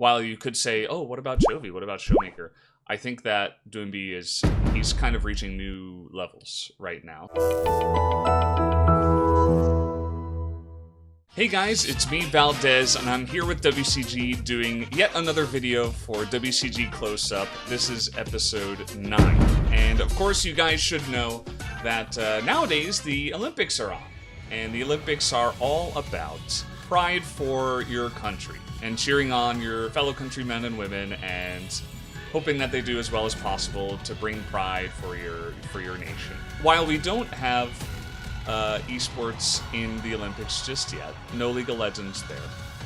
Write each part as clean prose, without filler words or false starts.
while you could say, oh, what about Chovy? What about Showmaker? I think that Doombi he's kind of reaching new levels right now. Hey guys, it's me, Valdes, and I'm here with WCG doing yet another video for WCG Close-up. This is episode 9. And of course, you guys should know that nowadays the Olympics are on. And the Olympics are all about pride for your country and cheering on your fellow countrymen and women and hoping that they do as well as possible to bring pride for your nation. While we don't have esports in the Olympics just yet, no League of Legends there,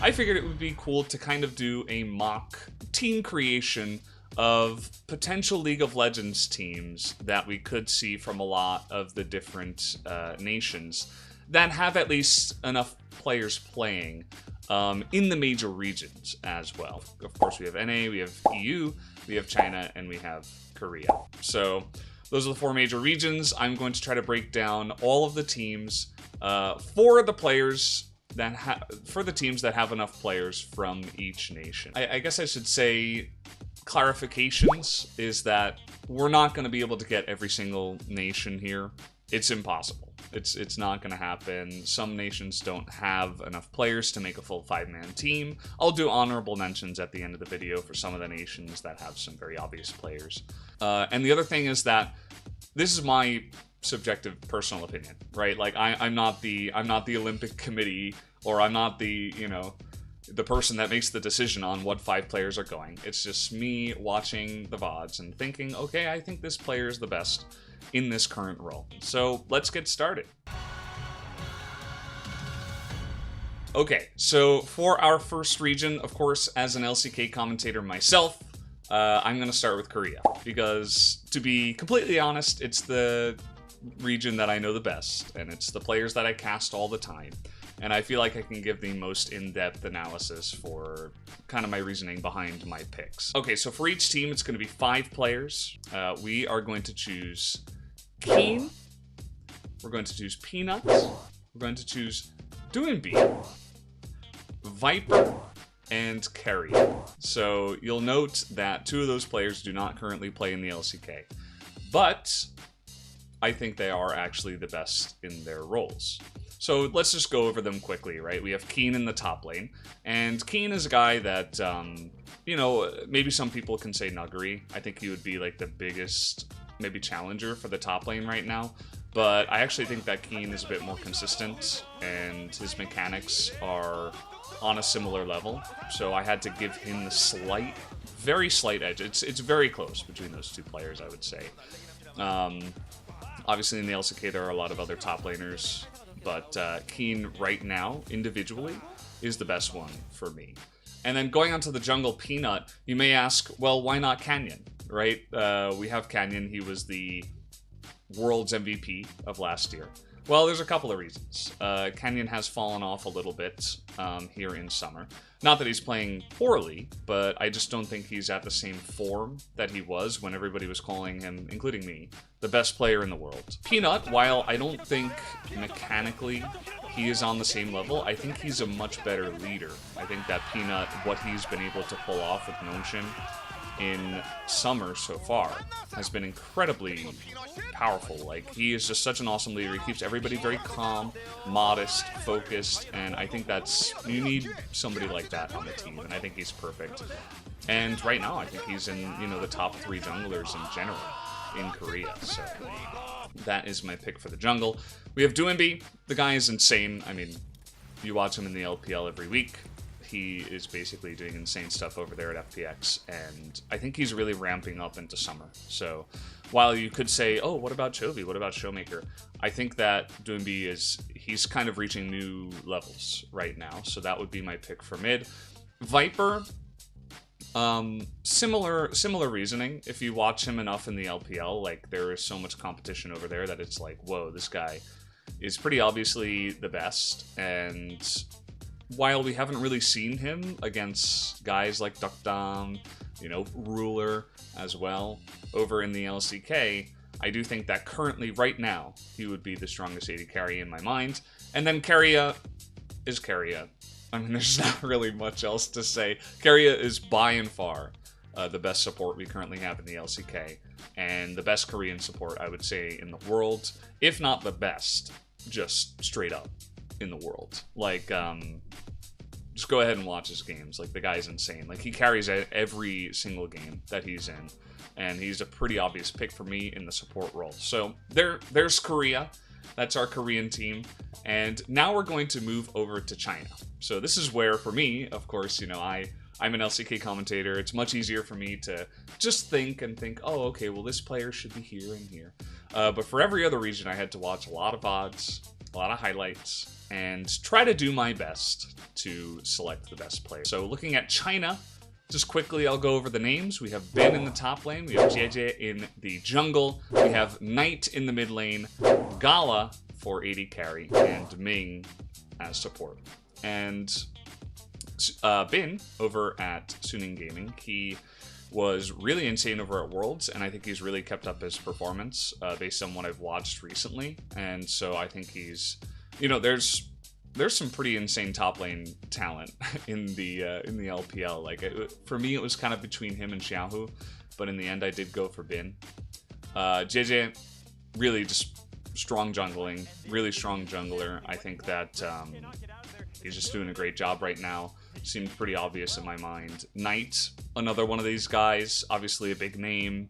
I figured it would be cool to kind of do a mock team creation of potential League of Legends teams that we could see from a lot of the different nations that have at least enough players playing in the major regions as well. Of course, we have NA, we have EU, we have China, and we have Korea. So those are the 4 major regions. I'm going to try to break down all of the teams for the teams that have enough players from each nation. I guess I should say clarifications is that we're not going to be able to get every single nation here. It's impossible. It's not going to happen. Some nations don't have enough players to make a full 5-man team. I'll do honorable mentions at the end of the video for some of the nations that have some very obvious players. And the other thing is that this is my subjective personal opinion, right? Like I'm not the Olympic committee, or I'm not the person that makes the decision on what 5 players are going. It's just me watching the VODs and thinking, okay, I think this player is the best in this current role. So let's get started. Okay, so for our first region, of course, as an LCK commentator myself, I'm going to start with Korea, because to be completely honest, it's the region that I know the best, and it's the players that I cast all the time. And I feel like I can give the most in-depth analysis for kind of my reasoning behind my picks. Okay, so for each team, it's going to be 5 players. We are going to choose Keen. We're going to choose Peanuts. We're going to choose Doinbi, Viper, and Carrier. So you'll note that 2 of those players do not currently play in the LCK. But I think they are actually the best in their roles. So let's just go over them quickly, right? We have Keen in the top lane, and Keen is a guy that, maybe some people can say Nuggery. I think he would be like the biggest, maybe challenger for the top lane right now, but I actually think that Keen is a bit more consistent, and his mechanics are on a similar level, so I had to give him the very slight edge. It's very close between those 2 players, I would say. Obviously in the LCK there are a lot of other top laners, but Keen right now, individually, is the best one for me. And then going on to the jungle, Peanut, you may ask, well, why not Canyon, right? We have Canyon. He was the World's MVP of last year. Well, there's a couple of reasons. Canyon has fallen off a little bit here in summer. Not that he's playing poorly, but I just don't think he's at the same form that he was when everybody was calling him, including me, the best player in the world. Peanut, while I don't think mechanically he is on the same level, I think he's a much better leader. I think that Peanut, what he's been able to pull off with Notion in summer so far has been incredibly powerful. Like, he is just such an awesome leader. He keeps everybody very calm, modest, focused, and I think you need somebody like that on the team, and I think he's perfect. And right now, I think he's in, the top 3 junglers in general in Korea, so that is my pick for the jungle. We have Doinbi. The guy is insane. I mean, you watch him in the LPL every week. He is basically doing insane stuff over there at FPX, and I think he's really ramping up into summer. So while you could say, oh, what about Chovy? What about Showmaker? I think that Doinbi he's kind of reaching new levels right now. So that would be my pick for mid. Viper, similar reasoning. If you watch him enough in the LPL, like, there is so much competition over there that it's like, whoa, this guy is pretty obviously the best. And while we haven't really seen him against guys like Duckdom, Ruler as well, over in the LCK, I do think that currently, right now, he would be the strongest AD carry in my mind. And then Carrier is Carrier. I mean, there's not really much else to say. Keria is by and far the best support we currently have in the LCK, and the best Korean support, I would say, in the world, if not the best, just straight up in the world. Like, just go ahead and watch his games. Like, the guy's insane. Like, he carries every single game that he's in, and he's a pretty obvious pick for me in the support role. So there's Korea. That's our Korean team. And now we're going to move over to China. So this is where, for me, of course, you know, I'm an LCK commentator. It's much easier for me to just think, oh, okay, well, this player should be here and here. But for every other region, I had to watch a lot of VODs, a lot of highlights, and try to do my best to select the best player. So looking at China, just quickly, I'll go over the names. We have Bin in the top lane. We have JJ in the jungle. We have Knight in the mid lane. Gala for AD carry. And Ming as support. And Bin over at Suning Gaming, he was really insane over at Worlds, and I think he's really kept up his performance based on what I've watched recently. And so I think he's, you know, there's some pretty insane top lane talent in the LPL. Like, for me, it was kind of between him and Xiaohu, but in the end, I did go for Bin. JJ, really just strong jungling, really strong jungler. I think that he's just doing a great job right now. Seemed pretty obvious in my mind. Knight, another one of these guys, obviously a big name,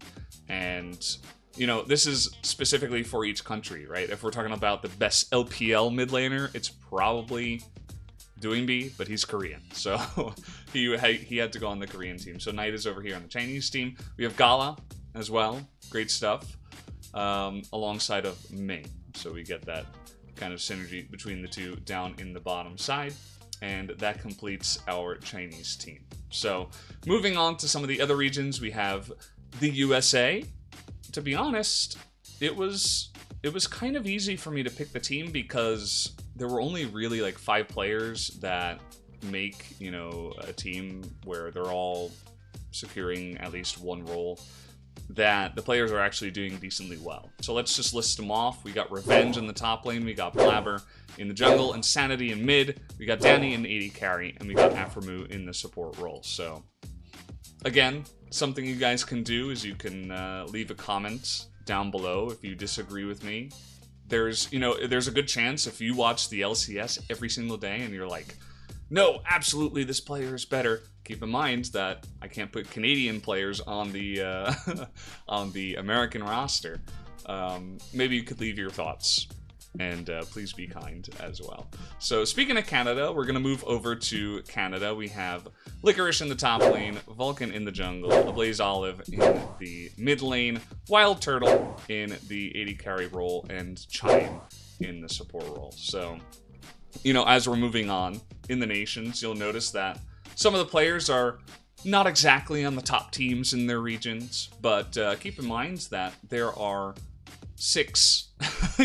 and you know, this is specifically for each country, right? If we're talking about the best LPL mid laner, it's probably Doingbi, but he's Korean, so he had to go on the Korean team. So Knight is over here on the Chinese team. We have Gala as well, great stuff, alongside of Ming. So we get that kind of synergy between the two down in the bottom side. And that completes our Chinese team. So moving on to some of the other regions, we have the USA. To be honest, it was kind of easy for me to pick the team because there were only really like 5 players that make, you know, a team where they're all securing at least one role that the players are actually doing decently well. So let's just list them off. We got Revenge in the top lane, we got Blabber in the jungle, Insanity in mid, we got Danny in AD carry, and we got Aframu in the support role. So again, something you guys can do is you can leave a comment down below if you disagree with me. There's a good chance if you watch the LCS every single day and you're like, no, absolutely, this player is better. Keep in mind that I can't put Canadian players on the on the American roster. Maybe you could leave your thoughts, and please be kind as well. So speaking of Canada, we're gonna move over to Canada. We have Licorice in the top lane, Vulcan in the jungle, Ablaze Olive in the mid lane, Wild Turtle in the AD carry role, and Chime in the support role. So, you know, as we're moving on in the nations, you'll notice that some of the players are not exactly on the top teams in their regions, but keep in mind that there are 6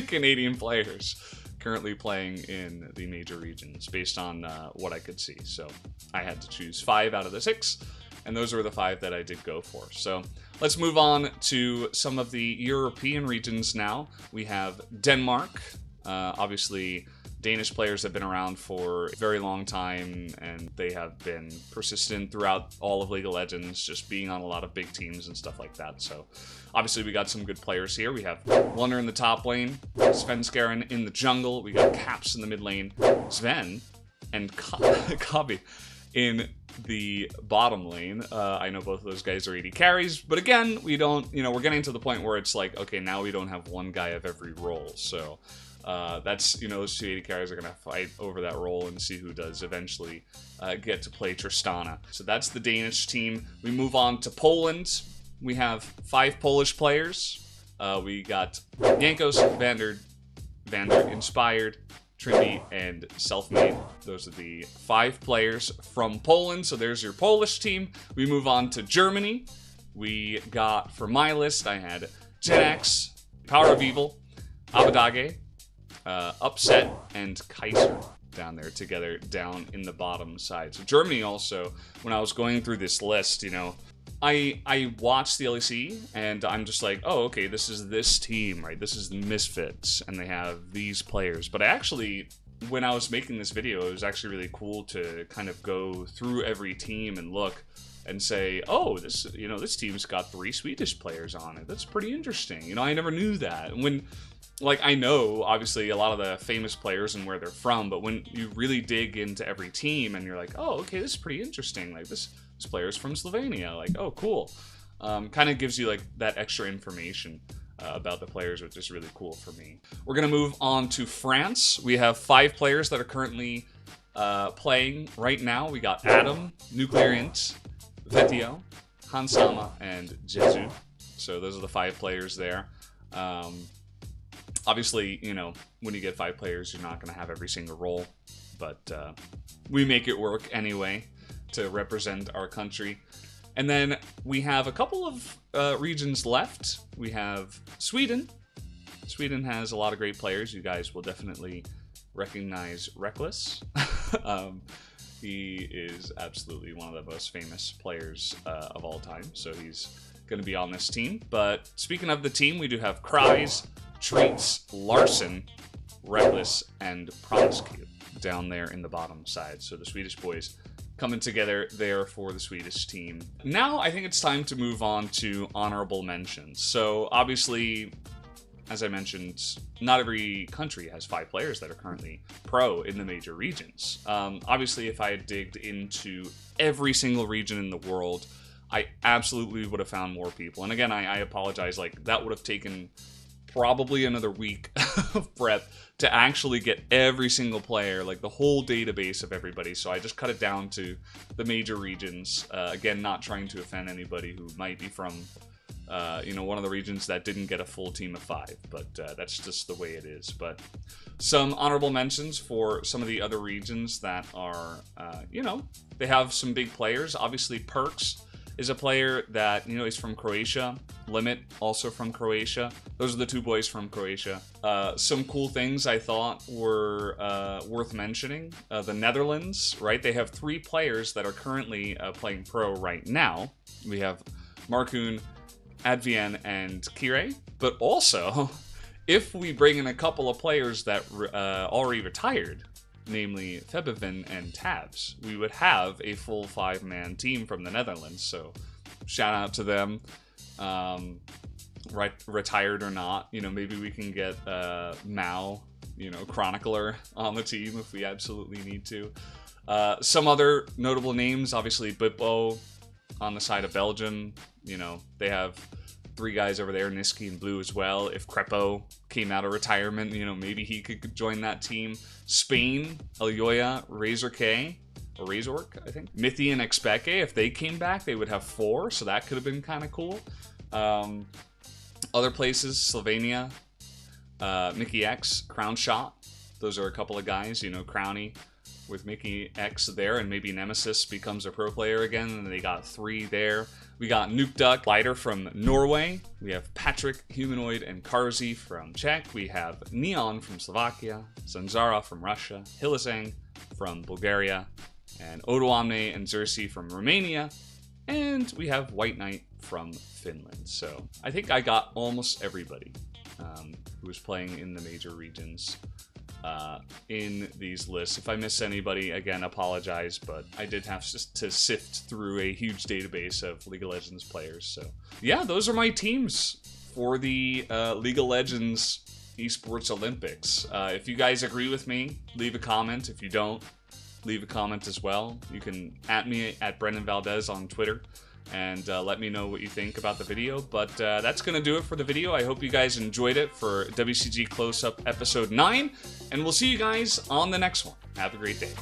Canadian players currently playing in the major regions based on what I could see. So I had to choose 5 out of the 6, and those were the 5 that I did go for. So let's move on to some of the European regions now. We have Denmark, obviously. Danish players have been around for a very long time, and they have been persistent throughout all of League of Legends, just being on a lot of big teams and stuff like that. So obviously we got some good players here. We have Wonder in the top lane, Svenskeren in the jungle, we got Caps in the mid lane, Sven and Kabi in the bottom lane. I know both of those guys are AD carries, but again, we don't, you know, we're getting to the point where it's like, okay, now we don't have one guy of every role. So that's, you know, those 2 AD carries are going to fight over that role and see who does eventually get to play Tristana. So that's the Danish team. We move on to Poland. We have 5 Polish players. We got Jankos, Vander, Inspired, Trinity, and Selfmade. Those are the 5 players from Poland. So there's your Polish team. We move on to Germany. We got, for my list, I had Genax, Power of Evil, Abadage, Upset, and Kaiser down there together down in the bottom side. So Germany also, when I was going through this list, you know, I watched the LEC and I'm just like, oh, okay, this is this team, right? This is the Misfits, and they have these players. But I actually when I was making this video, it was actually really cool to kind of go through every team and look and say, oh, this team's got 3 Swedish players on it. That's pretty interesting. I never knew that. And when, like, I know, obviously, a lot of the famous players and where they're from, but when you really dig into every team and you're like, oh, okay, this is pretty interesting. Like, this player's from Slovenia. Like, oh, cool. Kind of gives you, like, that extra information about the players, which is really cool for me. We're going to move on to France. We have 5 players that are currently playing right now. We got Adam, Nucleariant, Vetio, Hansama, and Jesu. So those are the 5 players there. Obviously, when you get 5 players, you're not going to have every single role, but we make it work anyway to represent our country. And then we have a couple of regions left. We have Sweden. Sweden has a lot of great players. You guys will definitely recognize Reckless. He is absolutely one of the most famous players of all time, so he's going to be on this team. But speaking of the team, we do have Kreis, Treats, Larson, Reckless, and Promiscute down there in the bottom side. So the Swedish boys coming together there for the Swedish team. Now I think it's time to move on to honorable mentions. So obviously, as I mentioned, not every country has 5 players that are currently pro in the major regions. Obviously, if I had digged into every single region in the world, I absolutely would have found more people. And again, I apologize, like, that would have taken probably another week of prep to actually get every single player, like the whole database of everybody. So I just cut it down to the major regions. Again, not trying to offend anybody who might be from one of the regions that didn't get a full team of 5, but that's just the way it is. But some honorable mentions for some of the other regions that are, they have some big players. Obviously, Perks is a player that, is from Croatia. Limit, also from Croatia. Those are the 2 boys from Croatia. Some cool things I thought were worth mentioning. The Netherlands, right? They have 3 players that are currently playing pro right now. We have Markoen, Advien, and Kire. But also, if we bring in a couple of players that already retired, namely Febevin and Tabs, we would have a full 5-man team from the Netherlands. So shout out to them. Retired or not, maybe we can get Mao, Chronicler on the team if we absolutely need to. Some other notable names, obviously Bippo on the side of Belgium. They have 3 guys over there, Niski and Blue as well. If Crepo came out of retirement, maybe he could join that team. Spain, Elyoya, Razor K, or Razork, I think. Mithy and Expeke, if they came back, they would have 4, so that could have been kind of cool. Other places, Slovenia, Mickey X, Crown Shot. Those are a couple of guys, Crowny with Mickey X there, and maybe Nemesis becomes a pro player again, and they got 3 there. We got Nuke Duck, Lighter from Norway. We have Patrick, Humanoid, and Karzi from Czech. We have Neon from Slovakia, Zanzara from Russia, Hilisang from Bulgaria, and Odoamne and Xerxes from Romania. And we have White Knight from Finland. So I think I got almost everybody who was playing in the major regions in these lists. If I miss anybody, again, apologize, but I did have to sift through a huge database of League of Legends players. So yeah, those are my teams for the League of Legends Esports Olympics. If you guys agree with me, leave a comment. If you don't, leave a comment as well. You can @ me at Brendan Valdes on Twitter and let me know what you think about the video. But that's going to do it for the video. I hope you guys enjoyed it for WCG Close-up Episode 9, and we'll see you guys on the next one. Have a great day.